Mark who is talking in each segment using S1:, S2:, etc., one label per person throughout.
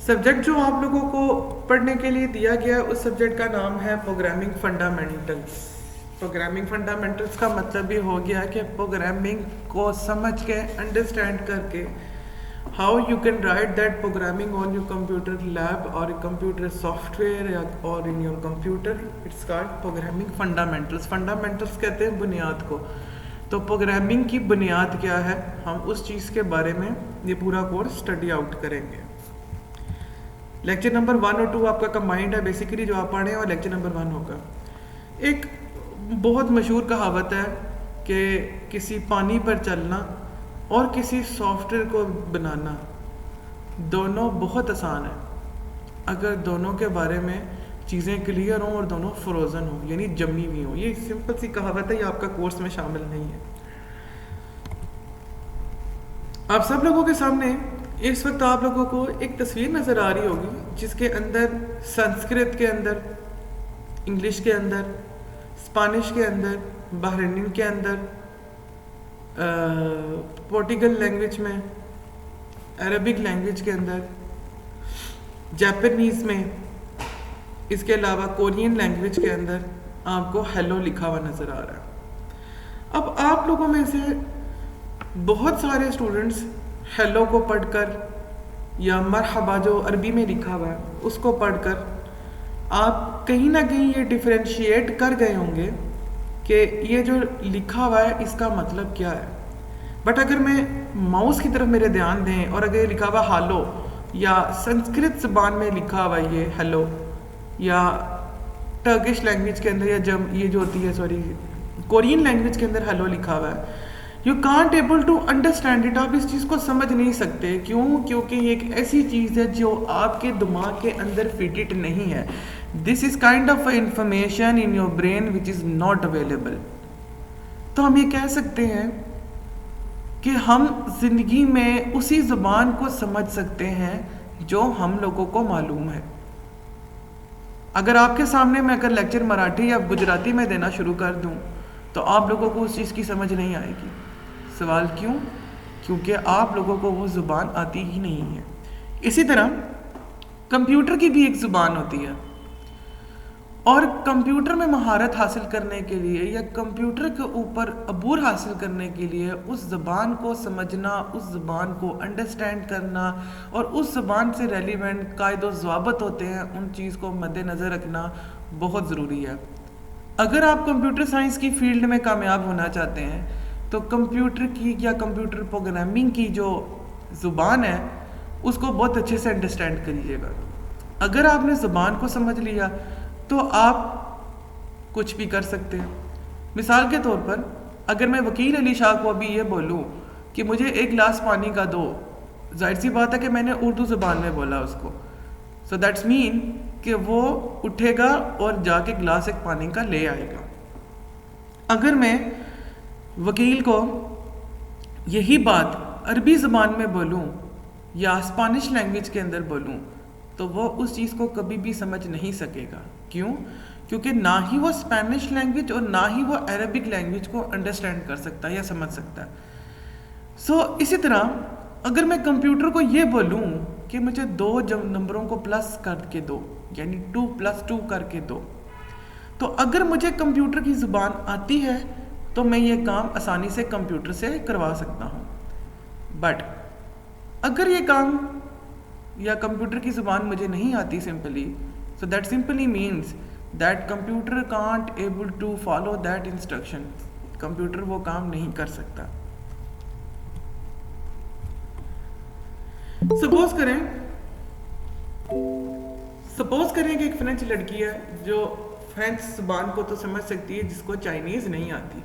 S1: Subject जो आप लोगों को पढ़ने के लिए दिया गया उस सब्जेक्ट का नाम है प्रोग्रामिंग फंडामेंटल्स। प्रोग्रामिंग फंडामेंटल्स का मतलब ये हो गया कि प्रोग्रामिंग को समझ के अंडरस्टैंड करके how you can write that programming on your computer lab और कंप्यूटर सॉफ्टवेयर और in your computer. It's called programming fundamentals. Fundamentals कहते हैं बुनियाद को। तो प्रोग्रामिंग की बुनियाद क्या है, हम उस चीज़ के बारे में ये पूरा कोर्स स्टडी आउट करेंगे। लेक्चर नंबर 1 और 2 आपका कंबाइंड है बेसिकली जो आप पढ़े और लेक्चर नंबर 1 होगा। एक बहुत मशहूर कहावत है कि किसी पानी पर चलना और किसी सॉफ्टवेयर को बनाना दोनों बहुत आसान है अगर दोनों के बारे में चीज़ें क्लियर हों और दोनों फ्रोज़न हों, यानी जमी हुई हों। ये सिंपल सी कहावत है, ये आपका कोर्स में शामिल नहीं है। आप सब लोगों के सामने इस वक्त आप लोगों को एक तस्वीर नज़र आ रही होगी जिसके अंदर संस्कृत के अंदर, इंग्लिश के अंदर, स्पेनिश के अंदर, बहरीन के अंदर, पोर्टुगल लैंग्वेज में, अरबिक लैंग्वेज के अंदर, जापानीज़ में, इसके अलावा कोरियन लैंग्वेज के अंदर आपको हेलो लिखा हुआ नज़र आ रहा है। अब आप लोगों में से बहुत सारे स्टूडेंट्स हेलो को पढ़कर या मरहबा जो अरबी में लिखा हुआ है उसको पढ़कर आप कहीं ना कहीं ये डिफरेंशिएट कर गए होंगे कि ये जो लिखा हुआ है इसका मतलब क्या है। बट अगर मैं माउस की तरफ मेरे ध्यान दें और अगर ये लिखा हुआ हालो या संस्कृत ज़बान में लिखा हुआ ये हेलो या टर्किश लैंग्वेज के अंदर या ये जो होती है कोरियन लैंग्वेज के अंदर हेलो लिखा हुआ है, you can't able to understand it. आप इस चीज़ को समझ नहीं सकते। क्यों? क्योंकि ये एक ऐसी चीज़ है जो आपके दिमाग के अंदर फिटेड नहीं है। This is kind of information in your brain which is not available. तो हम ये कह सकते हैं कि हम जिंदगी में उसी ज़बान को समझ सकते हैं जो हम लोगों को मालूम है। अगर आपके सामने मैं अगर लेक्चर मराठी या गुजराती में देना शुरू कर दूं तो आप लोगों को उस चीज़ की समझ नहीं आएगी। सवाल क्यों? क्योंकि आप लोगों को वो ज़ुबान आती ही नहीं है। इसी तरह कंप्यूटर की भी एक ज़ुबान होती है और कंप्यूटर में महारत हासिल करने के लिए या कंप्यूटर के ऊपर अबूर हासिल करने के लिए उस ज़बान को समझना, उस ज़बान को अंडरस्टैंड करना और उस ज़बान से रेलिवेंट कायदो ज़वाबत होते हैं उन चीज़ को मद्देनज़र रखना बहुत ज़रूरी है। अगर आप कंप्यूटर साइंस की फील्ड में कामयाब होना चाहते हैं तो कंप्यूटर की या कंप्यूटर प्रोग्रामिंग की जो ज़ुबान है उसको बहुत अच्छे से अंडरस्टैंड करिएगा। अगर आपने ज़ुबान को समझ लिया तो आप कुछ भी कर सकते हैं। मिसाल के तौर पर अगर मैं वकील अली शाह को अभी ये बोलूँ कि मुझे एक गिलास पानी का दो, जाहिर सी बात है कि मैंने उर्दू ज़ुबान में बोला उसको, सो दैट्स मीन कि वो उठेगा और जाके गिलास एक पानी का ले आएगा। अगर मैं वकील को यही बात अरबी ज़बान में बोलूँ या स्पेनिश लैंग्वेज के अंदर बोलूँ तो वो उस चीज़ को कभी भी समझ नहीं सकेगा। क्यों? क्योंकि ना ही वो स्पेनिश लैंग्वेज और ना ही वो अरबिक लैंग्वेज को अंडरस्टैंड कर सकता है या समझ सकता है। इसी तरह अगर मैं कंप्यूटर को ये बोलूँ कि मुझे 2 नंबरों को प्लस करके दो, यानी 2 + 2 करके दो, तो अगर मुझे कंप्यूटर की ज़ुबान आती है तो मैं ये काम आसानी से कंप्यूटर से करवा सकता हूँ। बट अगर ये काम या कंप्यूटर की ज़ुबान मुझे नहीं आती simply, so that simply means that computer can't able to follow that instruction. Computer वो काम नहीं कर सकता। सपोज करें कि एक फ्रेंच लड़की है जो फ्रेंच ज़ुबान को तो समझ सकती है जिसको चाइनीज़ नहीं आती।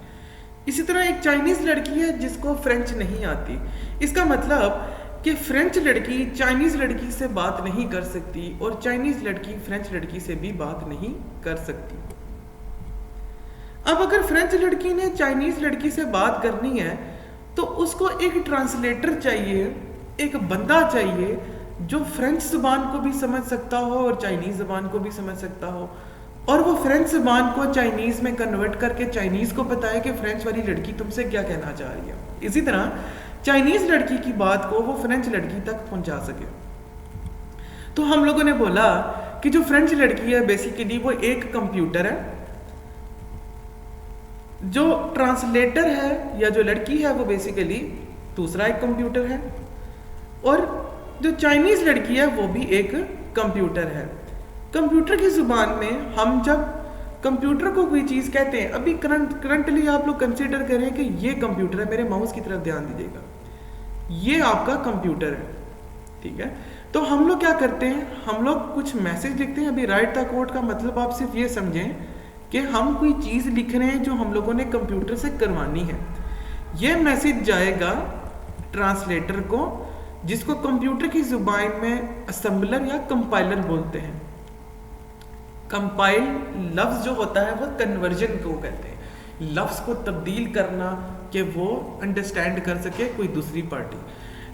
S1: इसी तरह एक चाइनीज़ लड़की है जिसको फ्रेंच नहीं आती। इसका मतलब कि फ्रेंच लड़की चाइनीज़ लड़की से बात नहीं कर सकती और चाइनीज़ लड़की फ्रेंच लड़की से भी बात नहीं कर सकती। अब अगर फ्रेंच लड़की ने चाइनीज़ लड़की से बात करनी है तो उसको एक ट्रांसलेटर चाहिए, एक बंदा चाहिए जो फ्रेंच ज़ुबान को भी समझ सकता हो और चाइनीज़ ज़ुबान को भी समझ सकता हो और वो फ्रेंच ज़ुबान को चाइनीज़ में कन्वर्ट करके चाइनीज़ को बताए कि फ्रेंच वाली लड़की तुमसे क्या कहना चाह रही है। इसी तरह चाइनीज़ लड़की की बात को वो फ्रेंच लड़की तक पहुंचा सके। तो हम लोगों ने बोला कि जो फ्रेंच लड़की है बेसिकली वो एक कंप्यूटर है, जो ट्रांसलेटर है या जो लड़की है वो बेसिकली दूसरा एक कंप्यूटर है, और जो चाइनीज लड़की है वो भी एक कंप्यूटर है। कंप्यूटर की जुबान में हम जब कंप्यूटर को कोई चीज़ कहते हैं, अभी करंटली आप लोग कंसिडर करें कि ये कंप्यूटर है, मेरे माउस की तरफ ध्यान दीजिएगा, ये आपका कंप्यूटर है, ठीक है। तो हम लोग क्या करते हैं, हम लोग कुछ मैसेज लिखते हैं। अभी राइट द कोड का मतलब आप सिर्फ ये समझें कि हम कोई चीज़ लिख रहे हैं जो हम लोगों ने कंप्यूटर से करवानी है। ये मैसेज जाएगा ट्रांसलेटर को, जिसको कंप्यूटर की जुबान में असेंबलर या कंपाइलर बोलते हैं। कंपाइल लफ्ज़ जो होता है वो कन्वर्जन को कहते हैं, लफ्ज़ को तब्दील करना कि वो अंडरस्टैंड कर सके कोई दूसरी पार्टी।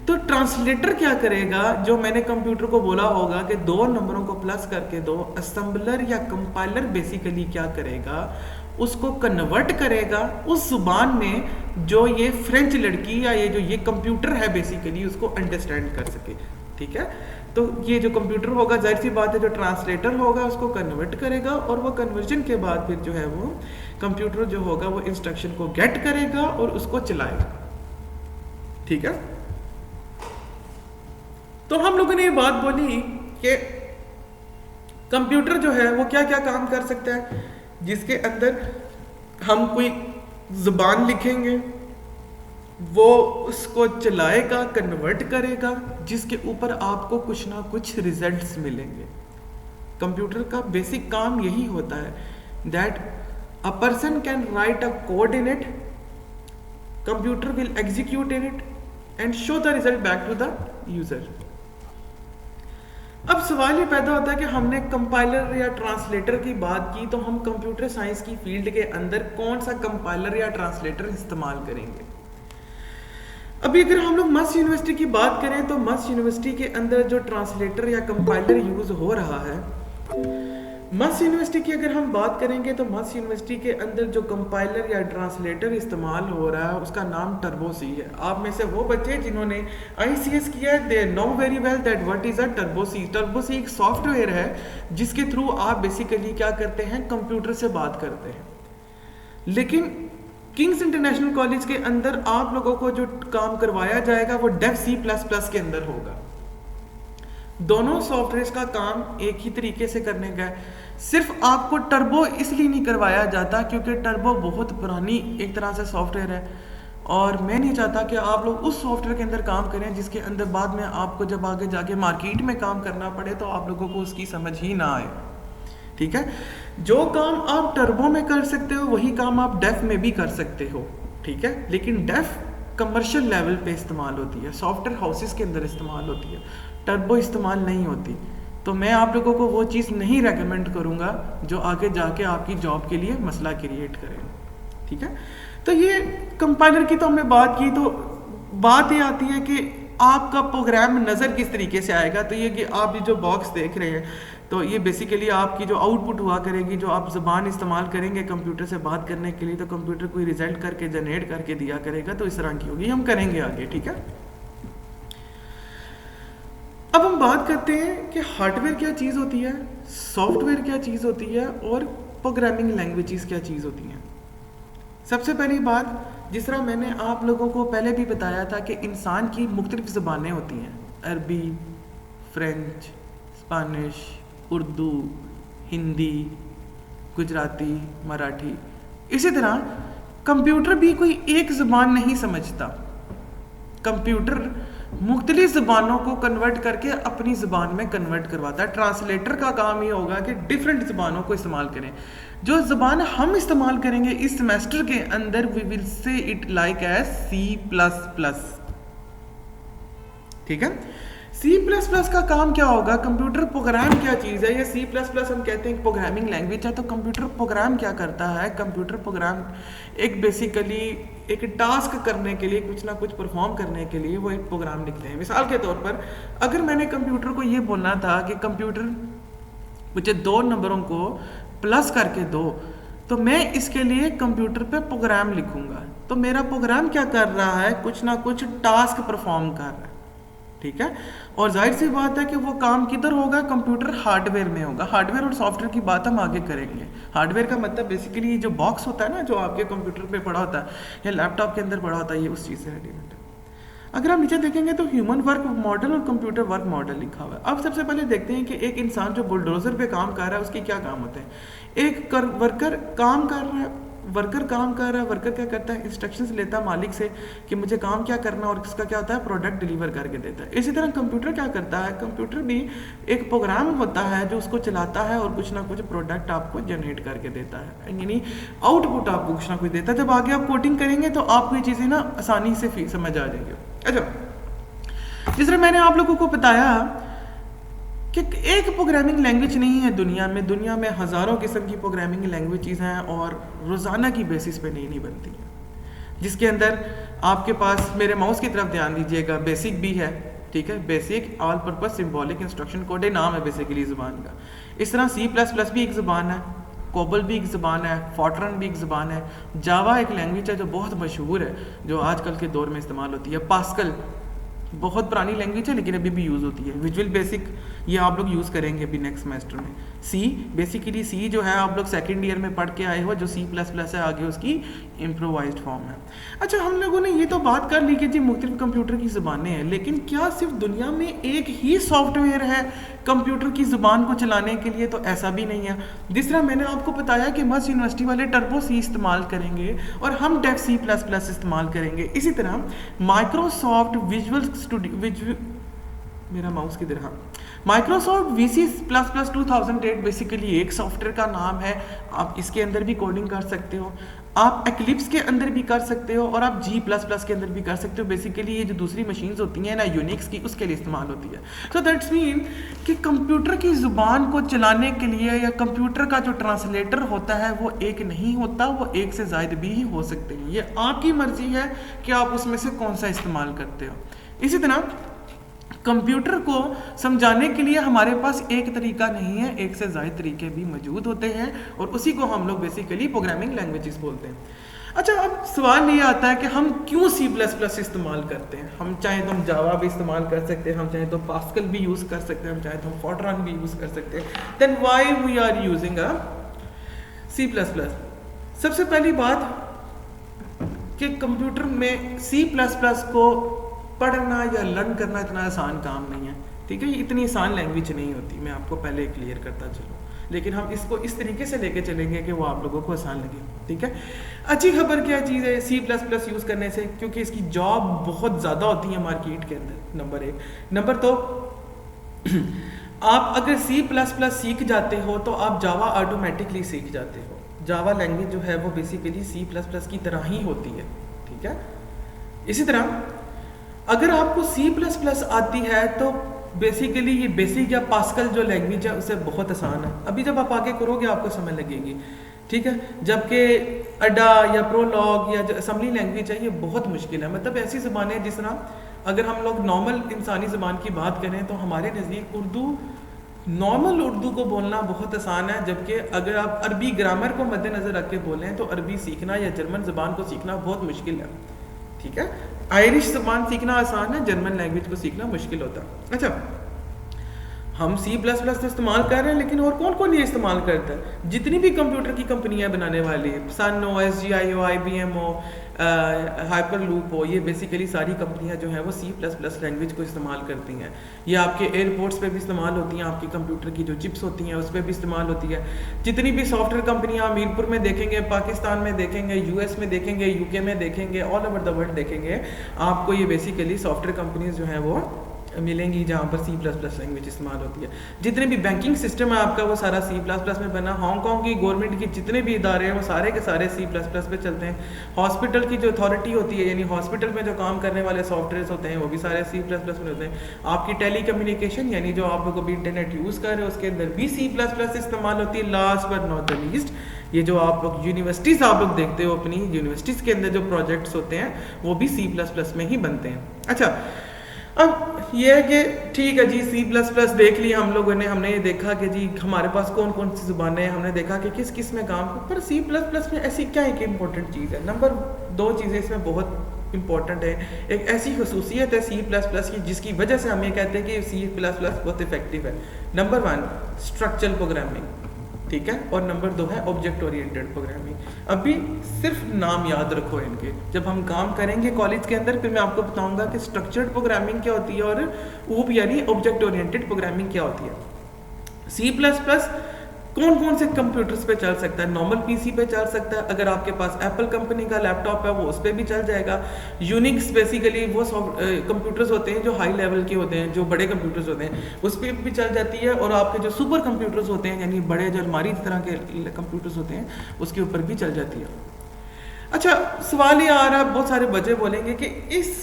S1: तो ट्रांसलेटर क्या करेगा, जो मैंने कंप्यूटर को बोला होगा कि दो नंबरों को प्लस करके दो, असेंबलर या कंपाइलर बेसिकली क्या करेगा, उसको कन्वर्ट करेगा उस जुबान में जो ये फ्रेंच लड़की या ये जो ये कंप्यूटर है बेसिकली उसको अंडरस्टैंड कर सके, ठीक है। तो ये जो कंप्यूटर होगा, जाहिर सी बात है, जो ट्रांसलेटर होगा उसको कन्वर्ट करेगा, और वो कन्वर्जन के बाद फिर जो है वो कंप्यूटर जो होगा वो इंस्ट्रक्शन को गेट करेगा और उसको चलाएगा, ठीक है। तो हम लोगों ने ये बात बोली कि कंप्यूटर जो है वो क्या क्या काम कर सकता है, जिसके अंदर हम कोई जुबान लिखेंगे, वो उसको चलाएगा, कन्वर्ट करेगा, जिसके ऊपर आपको कुछ ना कुछ रिजल्ट्स मिलेंगे। कंप्यूटर का बेसिक काम यही होता है that a person can write a code in it, computer will execute in it and show the result back to the user. अब सवाल ये पैदा होता है कि हमने कंपाइलर या ट्रांसलेटर की बात की, तो हम कंप्यूटर साइंस की फील्ड के अंदर कौन सा कंपाइलर या ट्रांसलेटर इस्तेमाल करेंगे। अभी अगर हम लोग मस्ट यूनिवर्सिटी की बात करें तो मस्ट यूनिवर्सिटी के अंदर जो ट्रांसलेटर या कंपाइलर यूज हो रहा है, मस्ट यूनिवर्सिटी की अगर हम बात करेंगे तो मस्ट यूनिवर्सिटी के अंदर जो कंपाइलर या ट्रांसलेटर इस्तेमाल हो रहा है उसका नाम टर्बो सी है। आप में से वो बच्चे जिन्होंने ICS किया है, they know very well that what is a turbo C. Turbo C एक सॉफ्टवेयर है जिसके थ्रू आप बेसिकली क्या करते हैं, कंप्यूटर से बात करते हैं। लेकिन किंग्स इंटरनेशनल कॉलेज के अंदर आप लोगों को जो काम करवाया जाएगा वो डेव C++ के अंदर होगा। दोनों सॉफ्टवेयर का काम एक ही तरीके से करने का है। सिर्फ आपको टर्बो इसलिए नहीं करवाया जाता क्योंकि टर्बो बहुत पुरानी एक तरह से सॉफ्टवेयर है, और मैं नहीं चाहता कि आप लोग उस सॉफ्टवेयर के अंदर काम करें जिसके अंदर बाद में आपको जब आगे जाके मार्केट में काम करना पड़े तो आप लोगों को उसकी समझ ही ना आए, ठीक है। जो काम आप टर्बो में कर सकते हो वही काम आप डेफ में भी कर सकते हो, ठीक है। लेकिन डेफ कमर्शियल लेवल पे इस्तेमाल होती है, सॉफ्टवेयर हाउसेस के अंदर इस्तेमाल होती है, टर्बो इस्तेमाल नहीं होती। तो मैं आप लोगों को वो चीज़ नहीं रेकमेंड करूँगा जो आगे जाके आपकी जॉब के लिए मसला क्रिएट करे, ठीक है। तो ये कंपाइलर की तो हमने बात की, तो बात ये आती है कि आपका प्रोग्राम नज़र किस तरीके से आएगा। तो ये कि आप ये जो बॉक्स देख रहे हैं, तो ये बेसिकली आपकी जो आउटपुट हुआ करेगी, जो आप ज़बान इस्तेमाल करेंगे कंप्यूटर से बात करने के लिए, तो कंप्यूटर कोई रिजल्ट करके जनरेट करके दिया करेगा, तो इस तरह की होगी। हम करेंगे आगे, ठीक है। अब हम बात करते हैं कि हार्डवेयर क्या चीज़ होती है, सॉफ्टवेयर क्या चीज़ होती है, और प्रोग्रामिंग लैंग्वेजेस क्या चीज़ होती हैं। सबसे पहली बात, जिस तरह मैंने आप लोगों को पहले भी बताया था कि इंसान की मुख्तलिफ ज़बानें होती हैं, अरबी, फ्रेंच, स्पेनिश, उर्दू, हिंदी, गुजराती, मराठी। इसी तरह कंप्यूटर भी कोई एक ज़बान नहीं समझता। कंप्यूटर मुख्तलिफ ज़बानों को कन्वर्ट करके अपनी ज़बान में कन्वर्ट करवाता है। ट्रांसलेटर का काम ये होगा कि डिफरेंट ज़बानों को इस्तेमाल करें। जो ज़बान हम इस्तेमाल करेंगे इस सेमेस्टर के अंदर, we will say it like as C++, ठीक है। C++ का काम क्या होगा, कंप्यूटर प्रोग्राम क्या चीज़ है। ये C++ हम कहते हैं प्रोग्रामिंग लैंग्वेज है, तो कंप्यूटर प्रोग्राम क्या करता है, कंप्यूटर प्रोग्राम एक बेसिकली एक टास्क करने के लिए, कुछ ना कुछ परफॉर्म करने के लिए वो एक प्रोग्राम लिखते हैं। मिसाल के तौर पर अगर मैंने कंप्यूटर को ये बोलना था कि कंप्यूटर मुझे 2 नंबरों को प्लस करके दो, तो मैं इसके लिए कंप्यूटर पे प्रोग्राम लिखूंगा। तो मेरा प्रोग्राम क्या कर रहा है, कुछ ना कुछ टास्क परफॉर्म कर रहा है, ठीक है। और जाहिर सी बात है कि वो काम किधर होगा, कंप्यूटर हार्डवेयर में होगा। हार्डवेयर और सॉफ्टवेयर की बात हम आगे करेंगे। हार्डवेयर का मतलब बेसिकली जो बॉक्स होता है ना, जो आपके कंप्यूटर पे पड़ा होता है या लैपटॉप के अंदर पड़ा होता है, ये उस चीज़ से रेडिमेट है। अगर आप नीचे देखेंगे तो ह्यूमन वर्क मॉडल और कंप्यूटर वर्क मॉडल लिखा हुआ है। अब सबसे पहले देखते हैं कि एक इंसान जो बुलडोजर पे काम कर रहा है उसके क्या काम होते हैं। वर्कर काम कर रहा है, वर्कर क्या करता है, इंस्ट्रक्शंस लेता है मालिक से कि मुझे काम क्या करना है, और इसका क्या होता है, प्रोडक्ट डिलीवर करके देता है। इसी तरह कंप्यूटर क्या करता है, कंप्यूटर भी एक प्रोग्राम होता है जो उसको चलाता है और कुछ ना कुछ प्रोडक्ट आपको जनरेट करके देता है, यानी आउटपुट आपको कुछ ना कुछ देता है। जब आगे आप कोडिंग करेंगे तो आपको ये चीज़ें ना आसानी से समझ आ जाएंगे। अच्छा, जिस तरह मैंने आप लोगों को बताया कि एक प्रोग्रामिंग लैंग्वेज नहीं है दुनिया में हज़ारों किस्म की प्रोग्रामिंग लैंग्वेजेस हैं और रोज़ाना की बेसिस पे नई बनती हैं, जिसके अंदर आपके पास, मेरे माउस की तरफ ध्यान दीजिएगा, बेसिक भी है, ठीक है, basic all purpose symbolic instruction code नाम है बेसिकली ज़बान का। इस तरह C++ भी एक ज़बान है, कोबल भी एक ज़बान है, फॉर्ट्रन भी एक ज़बान है, जावा एक लैंग्वेज है जो बहुत मशहूर है, जो आजकल के दौर में इस्तेमाल होती है, पास्कल बहुत पुरानी लैंग्वेज है लेकिन अभी भी यूज़ होती है, विजुअल बेसिक ये आप लोग यूज़ करेंगे अभी नेक्स्ट सेमेस्टर में। सी बेसिकली सी जो है आप लोग सेकेंड ईयर में पढ़ के आए हो, जो C++ है आगे उसकी इम्प्रोवाइज्ड फॉर्म है। अच्छा, हम लोगों ने ये तो बात कर ली कि जी मुख्तलिफ कंप्यूटर की ज़बानें हैं, लेकिन क्या सिर्फ दुनिया में एक ही सॉफ्टवेयर है कंप्यूटर की ज़ुबान को चलाने के लिए? तो ऐसा भी नहीं है। जिस तरह मैंने आपको बताया कि मर्ज यूनिवर्सिटी वाले टर्बो सी इस्तेमाल करेंगे और हम डेफ C++ इस्तेमाल करेंगे। इसी तरह माइक्रोसॉफ्ट विजुअल स्टूडियो, मेरा माउस की तरह, माइक्रोसॉफ्ट VC++ 2008 बेसिकली एक सॉफ्टवेयर का नाम है। आप इसके अंदर भी कोडिंग कर सकते हो, आप एक्लिप्स के अंदर भी कर सकते हो और आप G++ के अंदर भी कर सकते हो। बेसिकली ये जो दूसरी मशीन्स होती हैं ना यूनिक्स की, उसके लिए इस्तेमाल होती है। सो दैट्स मीन कि कंप्यूटर की ज़ुबान को चलाने के लिए या कंप्यूटर का जो ट्रांसलेटर होता है वो एक नहीं होता, वो एक से ज़ायद भी ही हो सकते हैं। ये आपकी मर्जी है कि आप उसमें से कौन सा इस्तेमाल करते हो। इसी तरह कंप्यूटर को समझाने के लिए हमारे पास एक तरीका नहीं है, एक से ज़्यादा तरीके भी मौजूद होते हैं और उसी को हम लोग बेसिकली प्रोग्रामिंग लैंग्वेजेस बोलते हैं। अच्छा, अब सवाल ये आता है कि हम क्यों C++ इस्तेमाल करते हैं। हम चाहे तो हम जावा भी इस्तेमाल कर सकते हैं, हम चाहे तो पास्कल भी यूज़ कर सकते हैं, हम चाहे तो हम फॉर्ट्रन भी यूज़ कर सकते हैं। Then why we are using C++? सबसे पहली बात कि कंप्यूटर में C++ को पढ़ना या लर्न करना इतना आसान काम नहीं है, ठीक है, ये इतनी आसान लैंग्वेज नहीं होती, मैं आपको पहले क्लियर करता चलूँ, लेकिन हम इसको इस तरीके से लेके चलेंगे कि वो आप लोगों को आसान लगे, ठीक है। अच्छी खबर क्या चीज़ है C++ यूज़ करने से, क्योंकि इसकी जॉब बहुत ज़्यादा होती है मार्केट के अंदर, नंबर एक। नंबर दो, आप अगर C++ सीख जाते हो तो आप जावा ऑटोमेटिकली सीख जाते हो। जावा लैंग्वेज जो है वो बेसिकली C++ की तरह ही होती है, ठीक है। इसी तरह अगर आपको C++ आती है तो बेसिकली ये बेसिक या पास्कल जो लैंग्वेज है उससे बहुत आसान है। अभी जब आप आगे करोगे आपको समझ लगेगी, ठीक है। जबकि अडा या प्रोलॉग या जो असेंबली लैंग्वेज है ये बहुत मुश्किल है। मतलब ऐसी ज़बानें जिस तरह अगर हम लोग नॉर्मल इंसानी ज़बान की बात करें तो हमारे नज़दीक नॉर्मल उर्दू को बोलना बहुत आसान है, जबकि अगर आप अरबी ग्रामर को मद्देनज़र रख के बोलें तो अरबी सीखना या जर्मन ज़बान को सीखना बहुत मुश्किल है, ठीक है। आयरिश ज़बान सीखना आसान है, जर्मन लैंग्वेज को सीखना मुश्किल होता है। अच्छा, हम C++ तो इस्तेमाल कर रहे हैं, लेकिन और कौन कौन ये इस्तेमाल करता है? जितनी भी कंप्यूटर की कंपनियां बनाने वाली है, सन हो, SGI हो, IBM हो, हाइपरलूप हो, ये बेसिकली सारी कंपनियां जो हैं वो C++ लैंग्वेज को इस्तेमाल करती हैं। ये आपके एयरपोर्ट्स पे भी इस्तेमाल होती हैं, आपकी कंप्यूटर की जो चिप्स होती हैं उस पर भी इस्तेमाल होती है। जितनी भी सॉफ्टवेयर कंपनियां मीरपुर में देखेंगे, पाकिस्तान में देखेंगे, US में देखेंगे, UK में देखेंगे, ऑल ओवर द वर्ल्ड देखेंगे, आपको ये बेसिकली सॉफ्टवेयर कंपनीज जो हैं वो मिलेंगी जहाँ पर C++ लैंग्वेज इस्तेमाल होती है। जितने भी बैंकिंग सिस्टम है आपका वो सारा C++ में बना। हांगकांग की गवर्नमेंट के जितने भी इदारे हैं वो सारे के सारे C++ पे चलते हैं। हॉस्पिटल की जो अथॉरिटी होती है, यानी हॉस्पिटल में जो काम करने वाले सॉफ्टवेयर होते हैं वो भी सारे C++ में होते हैं। आपकी टेली कम्युनिकेशन यानी जो आप लोग अभी इंटरनेट यूज़ कर रहे हो उसके अंदर भी C++ इस्तेमाल होती है। Last but not the least, ये जो आप लोग यूनिवर्सिटीज़ आप लोग देखते हो, अपनी यूनिवर्सिटीज़ के अंदर जो प्रोजेक्ट्स होते हैं वो भी C++ में ही बनते हैं। अच्छा, अब ये है कि ठीक है जी, C++ देख लिया हम लोगों ने, हमने ये देखा कि जी हमारे पास कौन कौन सी ज़ुबानें हैं, हमने देखा कि किस किस में काम, पर C++ में ऐसी क्या एक इम्पोर्टेंट चीज़ है। नंबर 2 चीज़ें इसमें बहुत इंपॉर्टेंट है, एक ऐसी खसूसियत है C++ की जिसकी वजह से हम ये कहते हैं कि C++ बहुत इफेक्टिव है। नंबर 1 स्ट्रक्चरल प्रोग्रामिंग, ठीक है, और नंबर 2 है ऑब्जेक्ट ओरिएंटेड प्रोग्रामिंग। अभी सिर्फ नाम याद रखो इनके, जब हम काम करेंगे कॉलेज के अंदर फिर मैं आपको बताऊंगा कि स्ट्रक्चर्ड प्रोग्रामिंग क्या होती है और OOP यानी ऑब्जेक्ट ओरिएंटेड प्रोग्रामिंग क्या होती है। C++ कौन कौन से कंप्यूटर्स पे चल सकता है? नॉर्मल पीसी पे चल सकता है, अगर आपके पास एप्पल कंपनी का लैपटॉप है वो उस पर भी चल जाएगा। यूनिक्स बेसिकली वो कंप्यूटर्स होते हैं जो हाई लेवल के होते हैं, जो बड़े कंप्यूटर्स होते हैं उस पर भी चल जाती है, और आपके जो सुपर कंप्यूटर्स होते हैं यानी बड़े जो अलमारी तरह के कंप्यूटर्स होते हैं उसके ऊपर भी चल जाती है। अच्छा, सवाल ये आ रहा है, बहुत सारे बच्चे बोलेंगे कि इस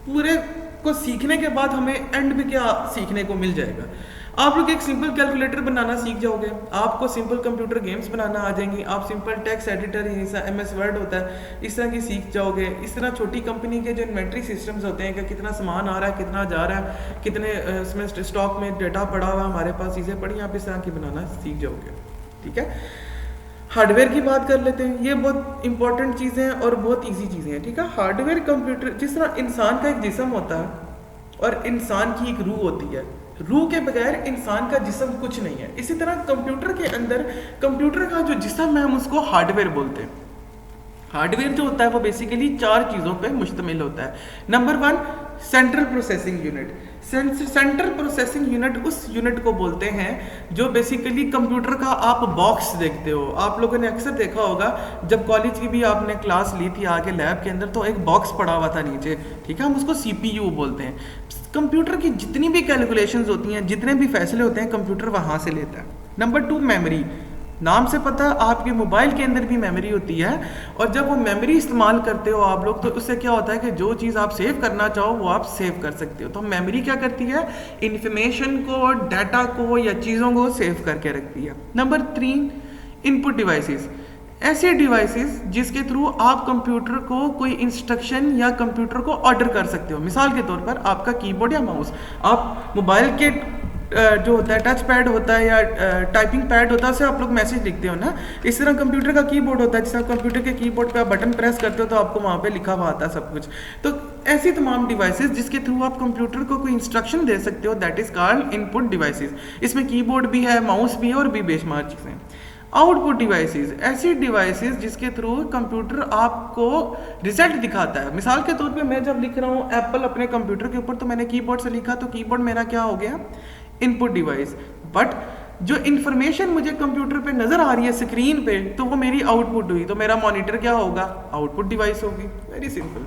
S1: पूरे को सीखने के बाद हमें एंड में क्या सीखने को मिल जाएगा? आप लोग एक सिंपल कैलकुलेटर बनाना सीख जाओगे, आपको सिंपल कंप्यूटर गेम्स बनाना आ जाएंगी, आप सिंपल टेक्स्ट एडिटर जैसा MS वर्ड होता है इस तरह की सीख जाओगे। इस तरह छोटी कंपनी के जो इन्वेंट्री सिस्टम्स होते हैं कि कितना सामान आ रहा है, कितना जा रहा है, कितने इसमें स्टॉक में डेटा पड़ा हुआ है, हमारे पास चीज़ें पड़ी, आप इस तरह की बनाना सीख जाओगे। ठीक है, हार्डवेयर की बात कर लेते हैं, ये बहुत इंपॉर्टेंट चीज़ें हैं और बहुत ईजी चीज़ें हैं। ठीक है, हार्डवेयर कंप्यूटर, जिस तरह इंसान का एक जिस्म होता है और इंसान की एक रूह होती है, रूह के बगैर इंसान का जिस्म कुछ नहीं है, इसी तरह कंप्यूटर के अंदर कंप्यूटर का जो जिस्म है हम उसको हार्डवेयर बोलते हैं। हार्डवेयर जो होता है वो बेसिकली 4 चीज़ों पे मुश्तमिल होता है। Number 1 central processing unit. Central processing unit उस यूनिट को बोलते हैं जो बेसिकली कंप्यूटर का आप बॉक्स देखते हो। आप लोगों ने अक्सर देखा होगा जब कॉलेज की भी आपने क्लास ली थी आगे लैब के अंदर, तो एक बॉक्स पड़ा हुआ था नीचे, ठीक है, हम उसको CPU बोलते हैं। कंप्यूटर की जितनी भी कैलकुलेशंस होती हैं, जितने भी फैसले होते हैं, कंप्यूटर वहाँ से लेता है। Number 2 memory. नाम से पता है आपके मोबाइल के अंदर भी मेमोरी होती है, और जब वो मेमोरी इस्तेमाल करते हो आप लोग तो उससे क्या होता है कि जो चीज़ आप सेव करना चाहो वो आप सेव कर सकते हो। तो मेमोरी क्या करती है? इंफॉर्मेशन को, डाटा को या चीज़ों को सेव करके रखती है। Number 3 input devices. ऐसे डिवाइसेस जिसके थ्रू आप कंप्यूटर को कोई इंस्ट्रक्शन या कंप्यूटर को ऑर्डर कर सकते हो। मिसाल के तौर पर आपका कीबोर्ड या माउस, आप मोबाइल के जो होता है टच पैड होता है या टाइपिंग पैड होता है, उससे आप लोग मैसेज लिखते हो ना, इस तरह कंप्यूटर का कीबोर्ड होता है, जिस तरह कंप्यूटर के कीबोर्ड पे आप बटन प्रेस करते हो तो आपको वहाँ पे लिखा हुआ आता है सब कुछ। तो ऐसी तमाम डिवाइसेस जिसके थ्रू आप कंप्यूटर को कोई इंस्ट्रक्शन दे सकते हो, that is called input devices. इसमें कीबोर्ड भी है, माउस भी है और भी बेशुमार चीज़ें। आउटपुट डिवाइसेस, ऐसी डिवाइसेस जिसके थ्रू कंप्यूटर आपको रिजल्ट दिखाता है। मिसाल के तौर पे मैं जब लिख रहा हूँ एप्पल अपने कंप्यूटर के ऊपर, तो मैंने कीबोर्ड से लिखा तो कीबोर्ड मेरा क्या हो गया? Input device. बट जो इंफॉर्मेशन मुझे कंप्यूटर पे नजर आ रही है स्क्रीन पे, तो वो मेरी आउटपुट हुई, तो मेरा मॉनिटर क्या होगा? आउटपुट डिवाइस होगी। Very simple.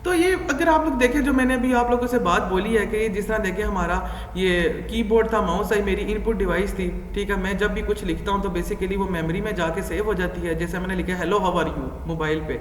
S1: तो ये अगर आप लोग देखें, जो मैंने अभी आप लोगों से बात बोली है कि जिस तरह देखें हमारा ये कीबोर्ड था, माउस है, मेरी इनपुट डिवाइस थी, ठीक है, मैं जब भी कुछ लिखता हूँ तो बेसिकली वो मेमोरी में जाके सेव हो जाती है। जैसे मैंने लिखा hello how are you mobile पे,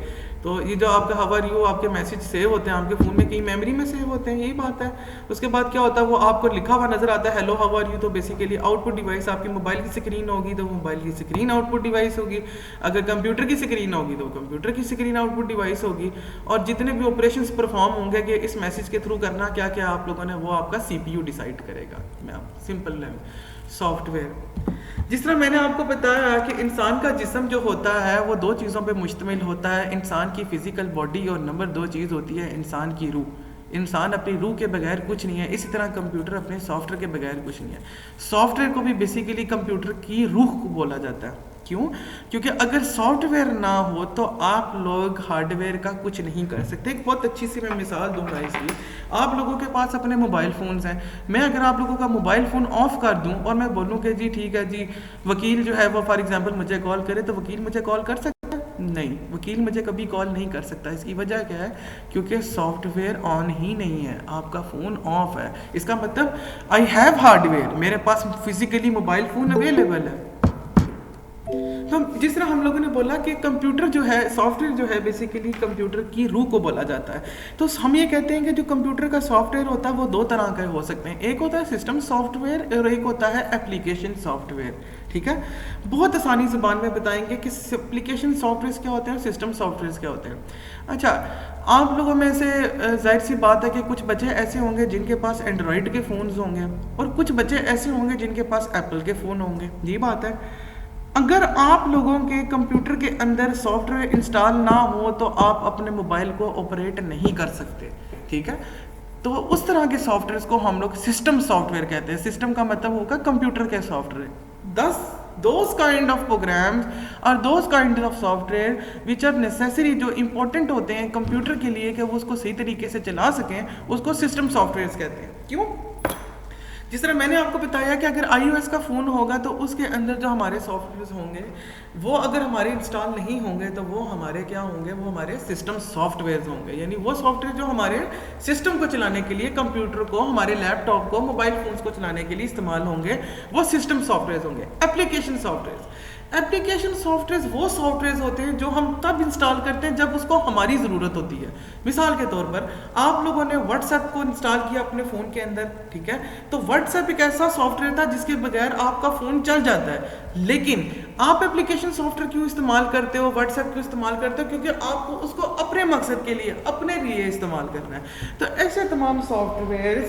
S1: तो ये जो आपका हाउ आर यू आपके मैसेज सेव होते हैं आपके फ़ोन में, कहीं मेमोरी में सेव होते हैं, यही बात है। उसके बाद क्या होता है, वो आपको लिखा हुआ नजर आता है हेलो हाउ आर यू, तो बेसिकली आउटपुट डिवाइस आपकी मोबाइल की स्क्रीन होगी तो मोबाइल की स्क्रीन आउटपुट डिवाइस होगी। अगर कंप्यूटर की स्क्रीन होगी तो कंप्यूटर की स्क्रीन आउटपुट डिवाइस होगी। और जितने भी ऑपरेशन परफॉर्म होंगे कि इस मैसेज के थ्रू करना क्या क्या आप लोगों ने, वो आपका CPU डिसाइड करेगा। मैं आप सिंपल सॉफ्टवेयर, जिस तरह मैंने आपको बताया कि इंसान का जिस्म जो होता है वो 2 चीज़ों पे मुश्तमिल होता है, इंसान की फिजिकल बॉडी और नंबर 2 चीज़ होती है इंसान की रूह। इंसान अपनी रूह के बगैर कुछ नहीं है, इसी तरह कंप्यूटर अपने सॉफ्टवेयर के बगैर कुछ नहीं है। सॉफ्टवेयर को भी बेसिकली कंप्यूटर की रूह को बोला जाता है। क्यों? क्योंकि अगर सॉफ्टवेयर ना हो तो आप लोग हार्डवेयर का कुछ नहीं कर सकते। एक बहुत अच्छी सी मैं मिसाल दूंगा इसकी। आप लोगों के पास अपने मोबाइल फ़ोन्स हैं, मैं अगर आप लोगों का मोबाइल फ़ोन ऑफ कर दूं और मैं बोलूं कि जी ठीक है जी, वकील जो है वो फॉर एग्जांपल मुझे कॉल करे, तो वकील मुझे कॉल कर सकता है? नहीं, वकील मुझे कभी कॉल नहीं कर सकता। इसकी वजह क्या है? क्योंकि सॉफ्टवेयर ऑन ही नहीं है, आपका फ़ोन ऑफ है। इसका मतलब आई हैव हार्डवेयर, मेरे पास फिजिकली मोबाइल फ़ोन अवेलेबल है। तो जिस तरह हम लोगों ने बोला कि कंप्यूटर जो है, सॉफ्टवेयर जो है बेसिकली कंप्यूटर की रूह को बोला जाता है। तो हम ये कहते हैं कि जो कंप्यूटर का सॉफ्टवेयर होता है वो 2 तरह के हो सकते हैं। एक होता है सिस्टम सॉफ्टवेयर और एक होता है एप्लीकेशन सॉफ्टवेयर। ठीक है, बहुत आसानी ज़ुबान में बताएंगे कि एप्लीकेशन सॉफ्टवेयर क्या होते हैं और सिस्टम सॉफ्टवेयर क्या होते हैं। अच्छा, आप लोगों में से जाहिर सी बात है कि कुछ बच्चे ऐसे होंगे जिनके पास एंड्रॉयड के फ़ोन्स होंगे और कुछ बच्चे ऐसे होंगे जिनके पास एप्पल के फ़ोन होंगे। ये बात है। अगर आप लोगों के कंप्यूटर के अंदर सॉफ्टवेयर इंस्टॉल ना हो तो आप अपने मोबाइल को ऑपरेट नहीं कर सकते, ठीक है। तो उस तरह के सॉफ्टवेयर को हम लोग सिस्टम सॉफ्टवेयर कहते हैं। सिस्टम का मतलब होगा कंप्यूटर के सॉफ्टवेयर। दस those kind of programs और those kind of software which are necessary, जो important होते हैं कंप्यूटर के लिए कि वो उसको सही तरीके से चला सकें, उसको सिस्टम सॉफ्टवेयर कहते हैं। क्यों? जिस तरह मैंने आपको बताया कि अगर iOS का फ़ोन होगा तो उसके अंदर जो हमारे सॉफ्टवेयर होंगे वो अगर हमारे इंस्टॉल नहीं होंगे तो वो हमारे क्या होंगे, वो हमारे सिस्टम सॉफ्टवेयर होंगे। यानी वो सॉफ्टवेयर जो हमारे सिस्टम को चलाने के लिए, कंप्यूटर को, हमारे लैपटॉप को, मोबाइल फ़ोन्स को चलाने के लिए इस्तेमाल होंगे, वो सिस्टम सॉफ्टवेयर होंगे। एप्लीकेशन सॉफ्टवेयर, एप्लीकेशन सॉफ्टवेयर वो सॉफ्टवेयर होते हैं जो हम तब इंस्टॉल करते हैं जब उसको हमारी ज़रूरत होती है। मिसाल के तौर पर आप लोगों ने व्हाट्सएप को इंस्टॉल किया अपने फ़ोन के अंदर, ठीक है, तो व्हाट्सएप एक ऐसा सॉफ्टवेयर था जिसके बगैर आपका फ़ोन चल जाता है। लेकिन आप एप्लीकेशन सॉफ्टवेयर क्यों इस्तेमाल करते हो, व्हाट्सएप क्यों इस्तेमाल करते हो? क्योंकि आपको उसको अपने मकसद के लिए, अपने लिए इस्तेमाल करना है। तो ऐसे तमाम सॉफ्टवेयर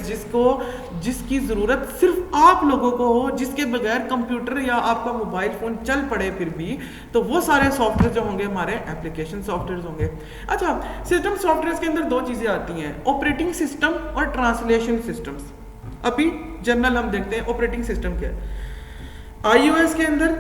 S1: जिसकी ज़रूरत सिर्फ आप लोगों को हो, जिसके बगैर कंप्यूटर या आपका मोबाइल फ़ोन चल पड़े फिर भी, तो वो सारे सॉफ्टवेयर जो होंगे हमारे एप्लीकेशन सॉफ्टवेयर होंगे। अच्छा, सिस्टम सॉफ्टवेयर के अंदर दो चीज़ें आती हैं, ऑपरेटिंग सिस्टम और ट्रांसलेशन सिस्टम्स। अभी जनरल हम देखते हैं ऑपरेटिंग सिस्टम क्या है। iOS के अंदर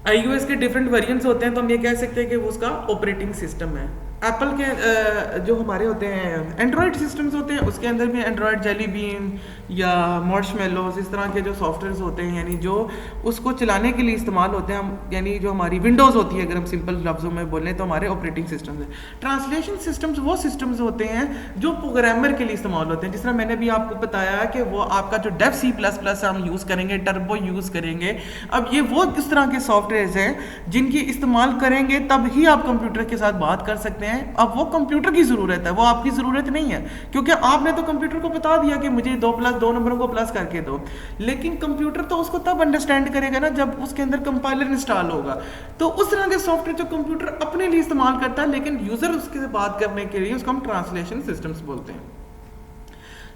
S1: iOS के डिफरेंट वेरिएंट्स होते हैं, तो हम ये कह सकते हैं कि वो उसका ऑपरेटिंग सिस्टम है। एप्पल के जो हमारे होते हैं एंड्रॉयड सिस्टम्स होते हैं, उसके अंदर भी एंड्रॉयड जेली बीन या मार्शमेलोज इस तरह के जो सॉफ्टवेयर्स होते हैं, यानी जो उसको चलाने के लिए इस्तेमाल होते हैं हम, यानी जो हमारी विंडोज़ होती है, अगर हम सिंपल लफ्ज़ों में बोलें तो हमारे ऑपरेटिंग सिस्टम्स हैं। ट्रांसलेशन सिस्टम्स वो सिस्टम्स होते हैं जो प्रोग्रामर के लिए इस्तेमाल होते हैं। जिस तरह मैंने भी आपको बताया कि वो आपका जो डेव C++ हम यूज़ करेंगे, टर्बो यूज़ करेंगे। अब ये वो किस तरह के सॉफ्टवेयर हैं जिनकी इस्तेमाल करेंगे तब ही आप कंप्यूटर के साथ बात कर सकते हैं। अब वो कंप्यूटर की ज़रूरत है, वो आपकी ज़रूरत नहीं है, क्योंकि आपने तो कंप्यूटर को बता दिया कि मुझे 2+2 नंबरों को प्लस करके दो, लेकिन कंप्यूटर तो उसको तब अंडरस्टैंड करेगा ना जब उसके अंदर कंपाइलर इंस्टॉल होगा। तो उस तरह के सॉफ्टवेयर जो कंप्यूटर अपने लिए इस्तेमाल करता है लेकिन यूज़र उसके बात करने के लिए, उसको हम ट्रांसलेशन सिस्टम्स बोलते हैं।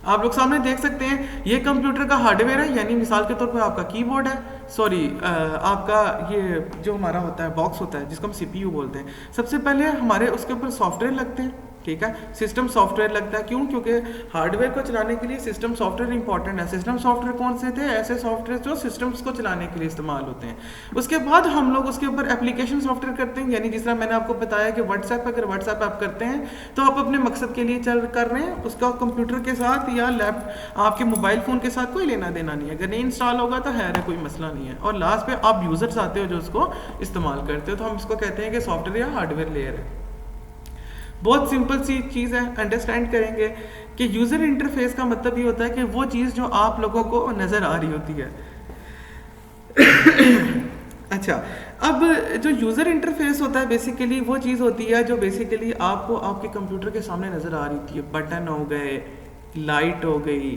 S1: आप लोग सामने देख सकते हैं ये कंप्यूटर का हार्डवेयर है, यानी मिसाल के तौर पर आपका कीबोर्ड है, सॉरी आपका ये जो हमारा होता है बॉक्स होता है जिसको हम CPU बोलते हैं। सबसे पहले हमारे उसके ऊपर सॉफ्टवेयर लगते हैं, ठीक है, सिस्टम सॉफ्टवेयर लगता है। क्यों? क्योंकि हार्डवेयर को चलाने के लिए सिस्टम सॉफ्टवेयर इंपॉर्टेंट है। सिस्टम सॉफ्टवेयर कौन से थे? ऐसे सॉफ्टवेयर जो सिस्टम्स को चलाने के लिए इस्तेमाल होते हैं। उसके बाद हम लोग उसके ऊपर एप्लीकेशन सॉफ्टवेयर करते हैं, यानी जिस तरह मैंने आपको बताया कि व्हाट्सएप, अगर व्हाट्सएप आप करते हैं तो आप अपने मकसद के लिए चल कर रहे हैं, उसका कंप्यूटर के साथ या आपके मोबाइल फ़ोन के साथ कोई लेना देना नहीं है। अगर नहीं इंस्टॉल होगा तो है कोई मसला नहीं है। और लास्ट पे आप यूज़र्स आते हो जो उसको इस्तेमाल करते हो, तो हम इसको कहते हैं कि सॉफ्टवेयर या हार्डवेयर लेयर है। बहुत सिंपल सी चीज़ है, अंडरस्टैंड करेंगे कि यूज़र इंटरफेस का मतलब ये होता है कि वो चीज़ जो आप लोगों को नज़र आ रही होती है। अच्छा, अब जो यूज़र इंटरफेस होता है बेसिकली वो चीज़ होती है जो बेसिकली आपको आपके कंप्यूटर के सामने नज़र आ रही होती है। बटन हो गए, लाइट हो गई,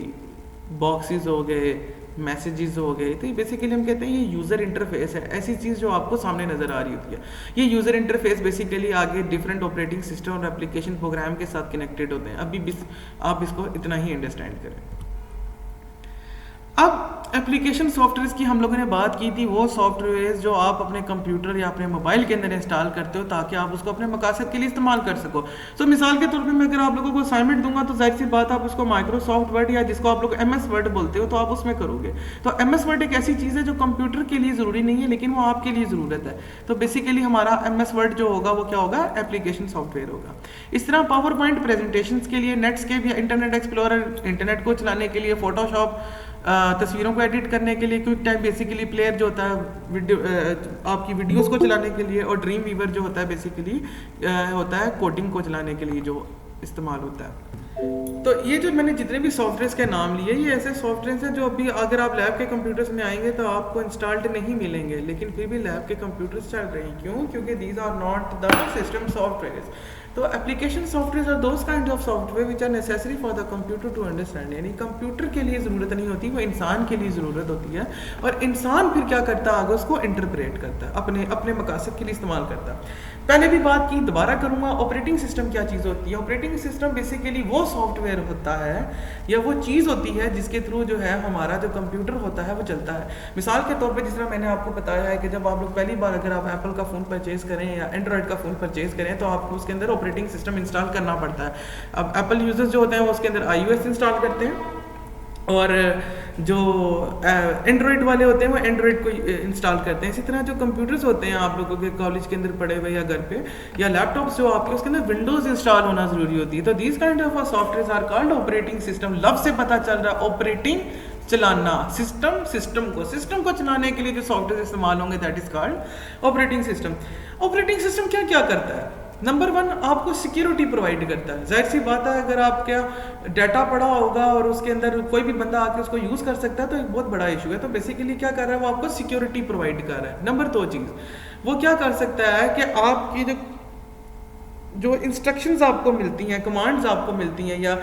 S1: बॉक्सेस हो गए, मैसेजेस हो गए, तो बेसिकली हम कहते हैं ये यूज़र इंटरफेस है। ऐसी चीज़ जो आपको सामने नज़र आ रही होती है, ये यूज़र इंटरफेस बेसिकली आगे डिफरेंट ऑपरेटिंग सिस्टम और एप्लीकेशन प्रोग्राम के साथ कनेक्टेड होते हैं। अभी आप इसको इतना ही अंडरस्टैंड करें। अब एप्लीकेशन सॉफ्टवेयर की हम लोगों ने बात की थी, वो सॉफ्टवेयर जो आप अपने कंप्यूटर या अपने मोबाइल के अंदर इंस्टॉल करते हो ताकि आप उसको अपने मकासद के लिए इस्तेमाल कर सको। तो मिसाल के तौर पे मैं अगर आप लोगों को असाइनमेंट दूंगा तो जाहिर सी बात आप उसको माइक्रोसॉफ्ट वर्ड या जिसको आप लोग MS वर्ड बोलते हो तो आप उसमें करोगे। तो MS वर्ड एक ऐसी चीज़ है जो कंप्यूटर के लिए ज़रूरी नहीं है लेकिन वो आपके लिए ज़रूरत है। तो बेसिकली हमारा MS वर्ड जो होगा वो क्या होगा? एप्लीकेशन सॉफ्टवेयर होगा। इस तरह पावर पॉइंट प्रेजेंटेशन के लिए, नेटस्केप या इंटरनेट एक्सप्लोरर इंटरनेट को चलाने के लिए, फोटोशॉप तस्वीरों को एडिट करने के लिए, क्विक टाइम बेसिकली प्लेयर जो होता है आपकी वीडियोस को चलाने के लिए, और ड्रीम वीवर जो होता है बेसिकली होता है कोडिंग को चलाने के लिए जो इस्तेमाल होता है। तो ये जो मैंने जितने भी सॉफ्टवेयर के नाम लिए ये ऐसे सॉफ्टवेयर हैं जो अभी अगर आप लैब के कंप्यूटर्स में आएंगे तो आपको इंस्टॉल्ड नहीं मिलेंगे, लेकिन फिर भी लैब के कंप्यूटर्स चल रहे हैं। क्यों? क्योंकि these are not the system software. तो application software are those kind of software which are necessary for the computer to understand. यानी कंप्यूटर के लिए ज़रूरत नहीं होती, वो इंसान के लिए ज़रूरत होती है, और इंसान फिर क्या करता है, आगे उसको इंटरप्रेट करता है, अपने अपने मकासद के लिए इस्तेमाल करता है। पहले भी बात की, दोबारा करूँगा, ऑपरेटिंग सिस्टम क्या चीज़ होती है। ऑपरेटिंग सिस्टम बेसिकली वो सॉफ्टवेयर होता है या वो चीज़ होती है जिसके थ्रू जो है हमारा जो कंप्यूटर होता है वो चलता है। मिसाल के तौर पे जिस तरह मैंने आपको बताया है कि जब आप लोग पहली बार अगर आप एप्पल का फ़ोन परचेज़ करें या एंड्रॉयड का फ़ोन परचेज़ करें तो आपको उसके अंदर ऑपरेटिंग सिस्टम इंस्टॉल करना पड़ता है। अब एप्पल यूज़र्स जो होते हैं वो उसके अंदर iOS इंस्टॉल करते हैं, और जो एंड्रॉयड वाले होते हैं वो एंड्रॉयड को इंस्टॉल करते हैं। इसी तरह जो कंप्यूटर्स होते हैं आप लोगों के कॉलेज के अंदर पड़े हुए या घर पे या लैपटॉप्स जो आपके, उसके अंदर विंडोज़ इंस्टॉल होना ज़रूरी होती है। तो these kind of software are called operating system. लफ्ज़ से पता चल रहा है ऑपरेटिंग, चलाना, सिस्टम को चलाने के लिए जो सॉफ्टवेयर इस्तेमाल होंगे that is called operating system. Operating system क्या क्या करता है? नंबर 1 आपको सिक्योरिटी प्रोवाइड करता है। जाहिर सी बात है, अगर आपका डाटा पड़ा होगा और उसके अंदर कोई भी बंदा आके उसको यूज़ कर सकता है तो एक बहुत बड़ा इशू है। तो बेसिकली क्या कर रहा है, वो आपको सिक्योरिटी प्रोवाइड कर रहा है। नंबर 2 चीज़ वो क्या कर सकता है कि आपकी जो इंस्ट्रक्शंस आपको मिलती हैं, कमांड्स आपको मिलती हैं, या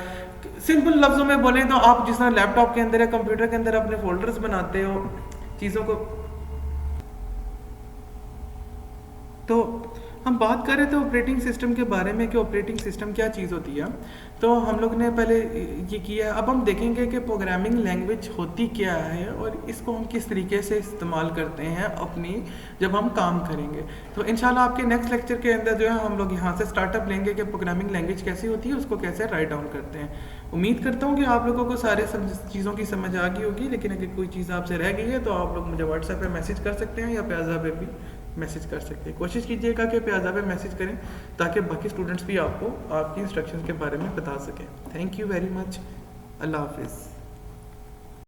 S1: सिंपल लफ्ज़ों में बोलें तो आप जिस तरह लैपटॉप के अंदर या कंप्यूटर के अंदर अपने फोल्डर्स बनाते हो चीज़ों को, तो हम बात कर रहे थे ऑपरेटिंग सिस्टम के बारे में कि ऑपरेटिंग सिस्टम क्या चीज़ होती है। तो हम लोग ने पहले ये किया, अब हम देखेंगे कि प्रोग्रामिंग लैंग्वेज होती क्या है और इसको हम किस तरीके से इस्तेमाल करते हैं अपनी जब हम काम करेंगे। तो इंशाल्लाह आपके नेक्स्ट लेक्चर के अंदर जो है हम लोग यहाँ से स्टार्टअप लेंगे कि प्रोग्रामिंग लैंग्वेज कैसी होती है, उसको कैसे राइट डाउन करते हैं। उम्मीद करता हूँ कि आप लोगों को सारे चीज़ों की समझ आ गई होगी, लेकिन अगर कोई चीज़ आपसे रह गई है तो आप लोग मुझे व्हाट्सएप पे मैसेज कर सकते हैं या प्याजा पे भी मैसेज कर सकते हैं। कोशिश कीजिएगा कि प्याजा पे मैसेज करें ताकि बाकी स्टूडेंट्स भी आपको आपकी इंस्ट्रक्शंस के बारे में बता सकें। Thank you very much. Allah हाफिज़।